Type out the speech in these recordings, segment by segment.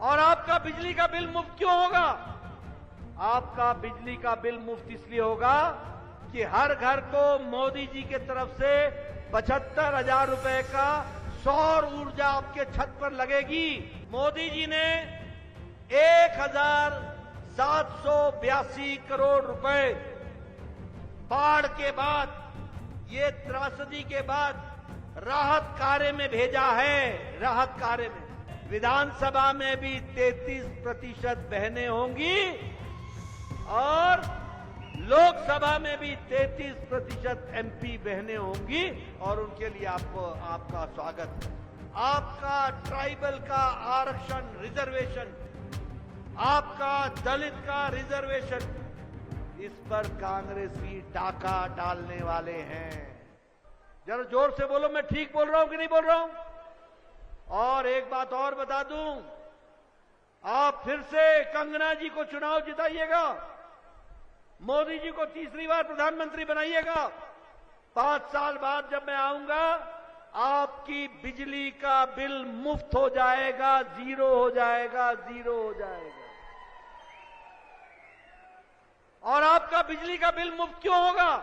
और आपका बिजली का बिल मुफ्त क्यों होगा? आपका बिजली का बिल मुफ्त इसलिए होगा कि हर घर को मोदी जी के तरफ से 75,000 रुपए का सौर ऊर्जा आपके छत पर लगेगी। मोदी जी ने 1,782 करोड़ रुपए बाढ़ के बाद, ये त्रासदी के बाद राहत कार्य में भेजा है। राहत कार्य में विधानसभा में भी 33% बहनें होंगी और लोकसभा में भी 33% एमपी बहनें होंगी और उनके लिए आपका स्वागत है। आपका ट्राइबल का आरक्षण, रिजर्वेशन, आपका दलित का रिजर्वेशन, इस पर कांग्रेसी डाका डालने वाले हैं। जरा जोर से बोलो, मैं ठीक बोल रहा हूं कि नहीं बोल रहा हूं? और एक बात और बता दूं, आप फिर से कंगना जी को चुनाव जिताइएगा, मोदी जी को तीसरी बार प्रधानमंत्री बनाइएगा। 5 साल बाद जब मैं आऊंगा, आपकी बिजली का बिल मुफ्त हो जाएगा, जीरो हो जाएगा, जीरो हो जाएगा। और आपका बिजली का बिल मुफ्त क्यों होगा?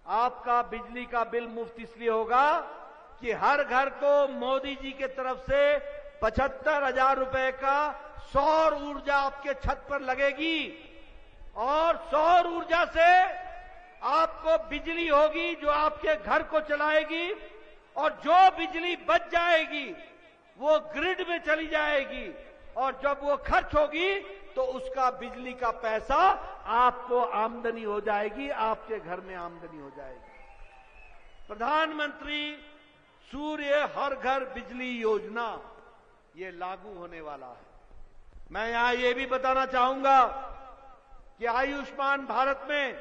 आपका बिजली का बिल मुफ्त इसलिए होगा कि हर घर को मोदी जी के तरफ से 75,000 रुपए का सौर ऊर्जा आपके छत पर लगेगी और सौर ऊर्जा से आपको बिजली होगी जो आपके घर को चलाएगी और जो बिजली बच जाएगी वो ग्रिड में चली जाएगी और जब वो खर्च होगी तो उसका बिजली का पैसा आपको आमदनी हो जाएगी, आपके घर में आमदनी हो जाएगी। प्रधानमंत्री सूर्य हर घर बिजली योजना ये लागू होने वाला है। मैं यहां ये भी बताना चाहूंगा कि आयुष्मान भारत में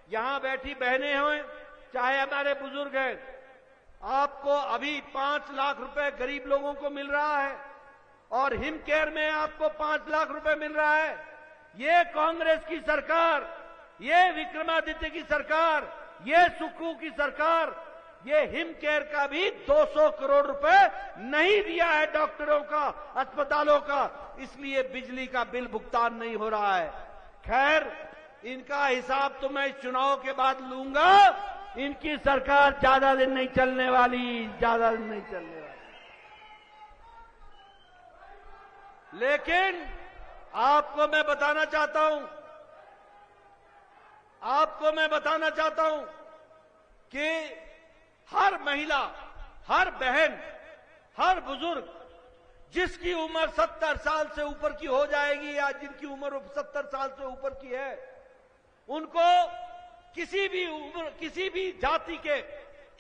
यहां बैठी बहनें हैं, चाहे हमारे बुजुर्ग हैं, आपको अभी 5 लाख रुपए गरीब लोगों को मिल रहा है और हिम केयर में आपको 5 लाख रुपए मिल रहा है। ये कांग्रेस की सरकार, ये विक्रमादित्य की सरकार, ये सुक्खू की सरकार, ये हिम केयर का भी 200 करोड़ रुपए नहीं दिया है डॉक्टरों का, अस्पतालों का, इसलिए बिजली का बिल भुगतान नहीं हो रहा है। खैर, इनका हिसाब तो मैं इस चुनाव के बाद लूंगा। इनकी सरकार ज्यादा दिन नहीं चलने वाली, ज्यादा दिन नहीं चलने वाली। लेकिन आपको मैं बताना चाहता हूं कि हर महिला, हर बहन, हर बुजुर्ग जिसकी उम्र 70 साल से ऊपर की हो जाएगी या जिनकी उम्र 70 साल से ऊपर की है, उनको किसी भी उम्र, किसी भी जाति के,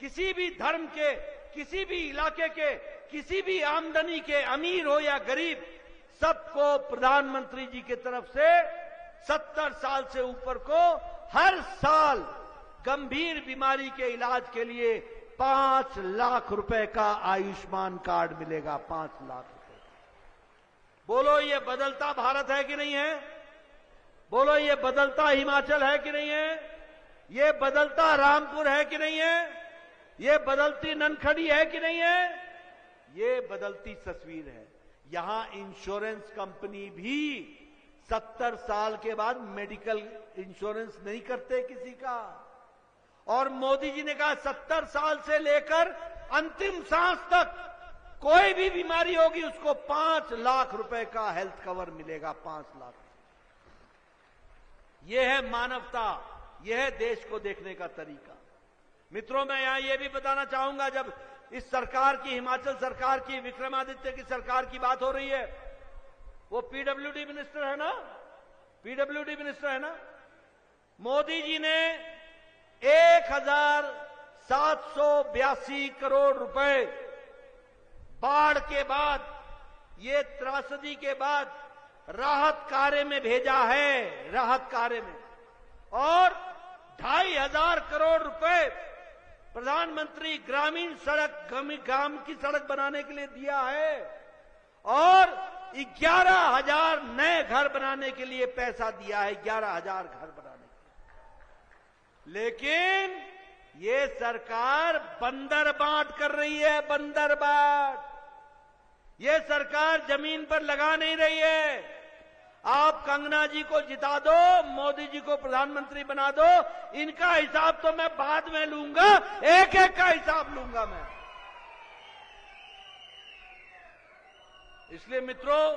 किसी भी धर्म के, किसी भी इलाके के, किसी भी आमदनी के, अमीर हो या गरीब, सबको प्रधानमंत्री जी की तरफ से 70 साल से ऊपर को हर साल गंभीर बीमारी के इलाज के लिए 5 लाख रुपए का आयुष्मान कार्ड मिलेगा। 5 लाख रुपए। बोलो, ये बदलता भारत है कि नहीं है? बोलो, ये बदलता हिमाचल है कि नहीं है? ये बदलता रामपुर है कि नहीं है? ये बदलती ननखड़ी है कि नहीं है? ये बदलती तस्वीर है। यहां इंश्योरेंस कंपनी भी 70 साल के बाद मेडिकल इंश्योरेंस नहीं करते किसी का। और मोदी जी ने कहा 70 साल से लेकर अंतिम सांस तक कोई भी बीमारी होगी उसको 5 लाख रुपए का हेल्थ कवर मिलेगा। 5 लाख। यह है मानवता, यह है देश को देखने का तरीका। मित्रों, मैं यहां यह भी बताना चाहूंगा, जब इस सरकार की, हिमाचल सरकार की, विक्रमादित्य की सरकार की बात हो रही है, वो पीडब्ल्यूडी मिनिस्टर है ना, पीडब्ल्यूडी मिनिस्टर है ना, मोदी जी ने 1,782 करोड़ रुपए बाढ़ के बाद, ये त्रासदी के बाद राहत कार्य में भेजा है। राहत कार्य में। और 2,500 करोड़ रुपए प्रधानमंत्री ग्रामीण सड़क, गांव की सड़क बनाने के लिए दिया है और 11,000 नए घर बनाने के लिए पैसा दिया है। 11,000 घर बनाने के लिए। लेकिन ये सरकार बंदर बांट कर रही है, बंदर बांट। ये सरकार जमीन पर लगा नहीं रही है। आप कंगना जी को जिता दो, मोदी जी को प्रधानमंत्री बना दो, इनका हिसाब तो मैं बाद में लूंगा, एक एक का हिसाब लूंगा मैं। इसलिए मित्रों,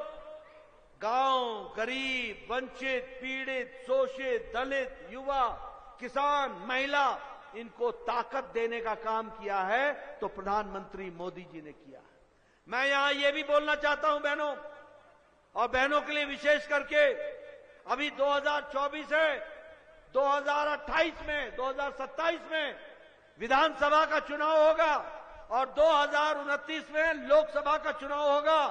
गांव, गरीब, वंचित, पीड़ित, शोषित, दलित, युवा, किसान, महिला, इनको ताकत देने का काम किया है तो प्रधानमंत्री मोदी जी ने किया है। मैं यहां ये भी बोलना चाहता हूं बहनों, और बहनों के लिए विशेष करके, अभी 2024 है, 2028 में, 2027 में विधानसभा का चुनाव होगा और 2029 में लोकसभा का चुनाव होगा।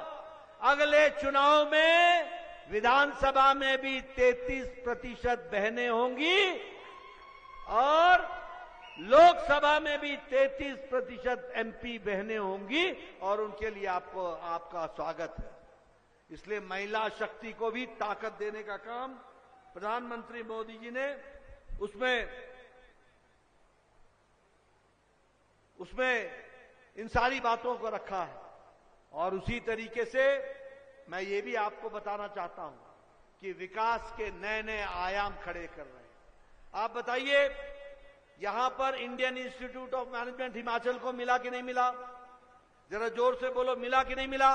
अगले चुनाव में विधानसभा में भी 33% बहनें होंगी और लोकसभा में भी 33% एमपी बहनें होंगी, और उनके लिए आपका स्वागत है। इसलिए महिला शक्ति को भी ताकत देने का काम प्रधानमंत्री मोदी जी ने उसमें इन सारी बातों को रखा है। और उसी तरीके से मैं ये भी आपको बताना चाहता हूं कि विकास के नए नए आयाम खड़े कर रहे हैं। आप बताइए, यहां पर Indian institute of management Himachal को मिला कि नहीं मिला? जरा जोर से बोलो, मिला कि नहीं मिला?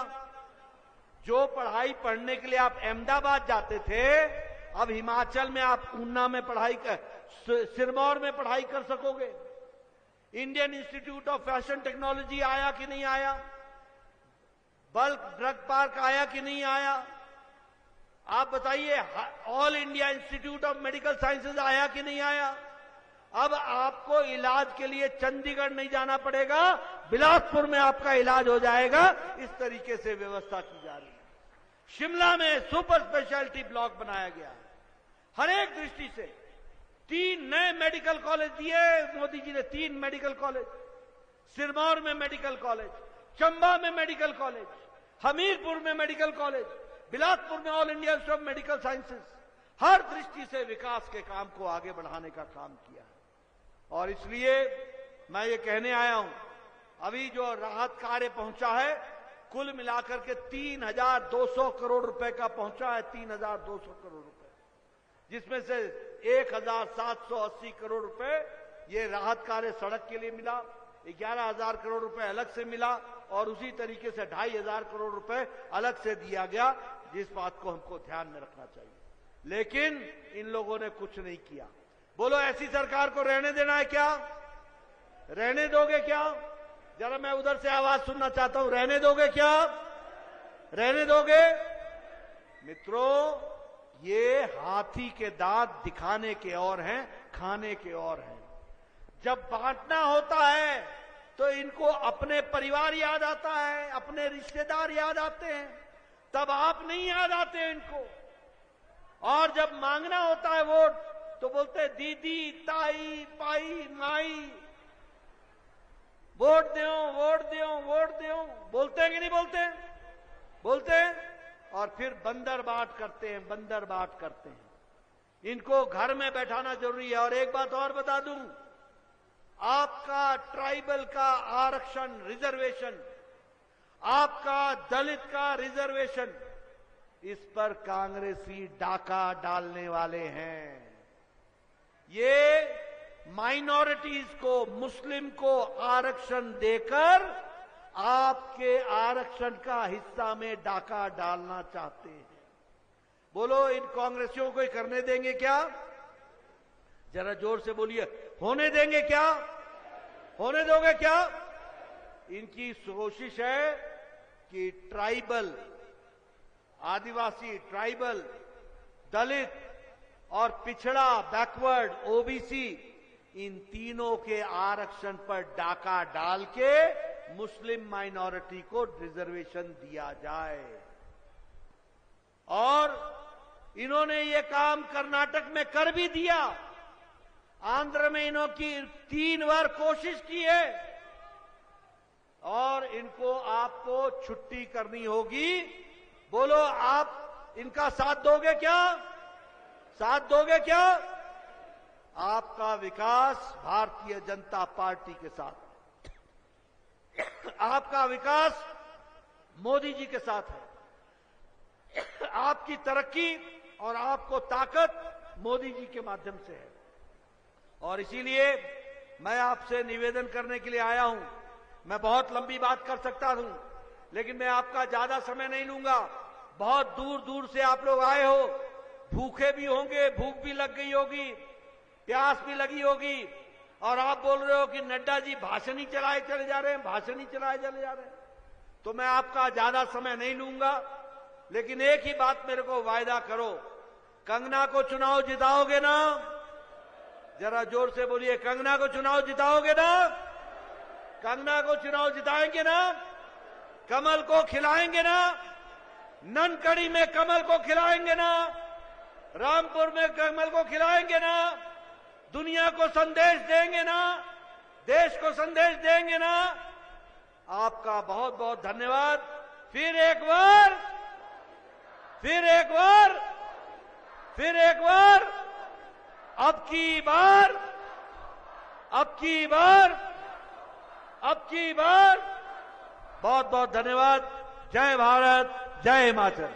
जो पढ़ाई पढ़ने के लिए आप अहमदाबाद जाते थे, अब हिमाचल में आप ऊना में सिरमौर में पढ़ाई कर सकोगे। Indian institute of fashion technology आया कि नहीं आया? बल्क ड्रग पार्क आया कि नहीं आया? आप बताइए, all India Institute of Medical sciences आया कि नहीं आया? अब आपको इलाज के लिए चंडीगढ़ नहीं जाना पड़ेगा, बिलासपुर में आपका इलाज हो जाएगा। इस तरीके से व्यवस्था की जा रही है। शिमला में सुपर स्पेशलिटी ब्लॉक बनाया गया है। हर एक दृष्टि से 3 नए मेडिकल कॉलेज दिए मोदी जी ने, 3 मेडिकल कॉलेज, सिरमौर में मेडिकल कॉलेज, चंबा में मेडिकल कॉलेज, हमीरपुर में मेडिकल कॉलेज, बिलासपुर में All India Institute of Medical Sciences. हर दृष्टि से विकास के काम को आगे बढ़ाने का काम किया है। और इसलिए मैं ये कहने आया हूं, अभी जो राहत कार्य पहुंचा है, कुल मिलाकर के 3,200 करोड़ रुपए का पहुंचा है, 3,200 करोड़ रुपए, जिसमें से 1,780 करोड़ रुपए ये राहत कार्य सड़क के लिए मिला, 11,000 करोड़ रुपए अलग से मिला, और उसी तरीके से 2,500 करोड़ रुपए अलग से दिया गया, जिस बात को हमको ध्यान में रखना चाहिए। लेकिन इन लोगों ने कुछ नहीं किया। बोलो, ऐसी सरकार को रहने देना है क्या? रहने दोगे क्या? जरा मैं उधर से आवाज सुनना चाहता हूं, रहने दोगे क्या? रहने दोगे? मित्रों, ये हाथी के दांत दिखाने के और हैं, खाने के और हैं। जब बांटना होता है तो इनको अपने परिवार याद आता है, अपने रिश्तेदार याद आते हैं, तब आप नहीं याद आते इनको। और जब मांगना होता है वोट तो बोलते दीदी, ताई, पाई, माई, वोट दो, वोट दो, वोट दो। बोलते हैं कि नहीं बोलते? बोलते हैं। और फिर बंदर बाट करते हैं, बंदर बाट करते हैं। इनको घर में बैठाना जरूरी है। और एक बात और बता दूं, आपका ट्राइबल का आरक्षण, रिजर्वेशन, आपका दलित का रिजर्वेशन, इस पर कांग्रेसी डाका डालने वाले हैं। ये माइनॉरिटीज को, मुस्लिम को आरक्षण देकर आपके आरक्षण का हिस्सा में डाका डालना चाहते हैं। बोलो, इन कांग्रेसियों को करने देंगे क्या? जरा जोर से बोलिए, होने देंगे क्या? होने दोगे क्या? इनकी कोशिश है कि ट्राइबल, आदिवासी, ट्राइबल, दलित और पिछड़ा, बैकवर्ड, ओबीसी, इन तीनों के आरक्षण पर डाका डाल के मुस्लिम माइनॉरिटी को रिजर्वेशन दिया जाए। और इन्होंने ये काम कर्नाटक में कर भी दिया। आंध्र में इन्होंने 3 बार कोशिश की है। और इनको आपको छुट्टी करनी होगी। बोलो, आप इनका साथ दोगे क्या? साथ दोगे क्या? आपका विकास भारतीय जनता पार्टी के साथ, आपका विकास मोदी जी के साथ है। आपकी तरक्की और आपको ताकत मोदी जी के माध्यम से है। और इसीलिए मैं आपसे निवेदन करने के लिए आया हूं। मैं बहुत लंबी बात कर सकता हूं, लेकिन मैं आपका ज्यादा समय नहीं लूंगा। बहुत दूर दूर से आप लोग आए हो, भूखे भी होंगे, भूख भी लग गई होगी, प्यास भी लगी होगी, और आप बोल रहे हो कि नड्डा जी भाषण ही चलाए चले जा रहे हैं, भाषण ही चलाए चले जा रहे हैं। तो मैं आपका ज्यादा समय नहीं लूंगा, लेकिन एक ही बात मेरे को वायदा करो, कंगना को चुनाव जिताओगे ना? जरा जोर से बोलिए, कंगना को चुनाव जिताओगे ना? कंगना को चुनाव जिताएंगे ना? कमल को खिलाएंगे ना? ननकड़ी में कमल को खिलाएंगे ना? रामपुर में कमल को खिलाएंगे ना? दुनिया को संदेश देंगे ना? देश को संदेश देंगे ना? आपका बहुत बहुत धन्यवाद। फिर एक बार अब की बार बहुत बहुत धन्यवाद। जय भारत, जय हिमाचल।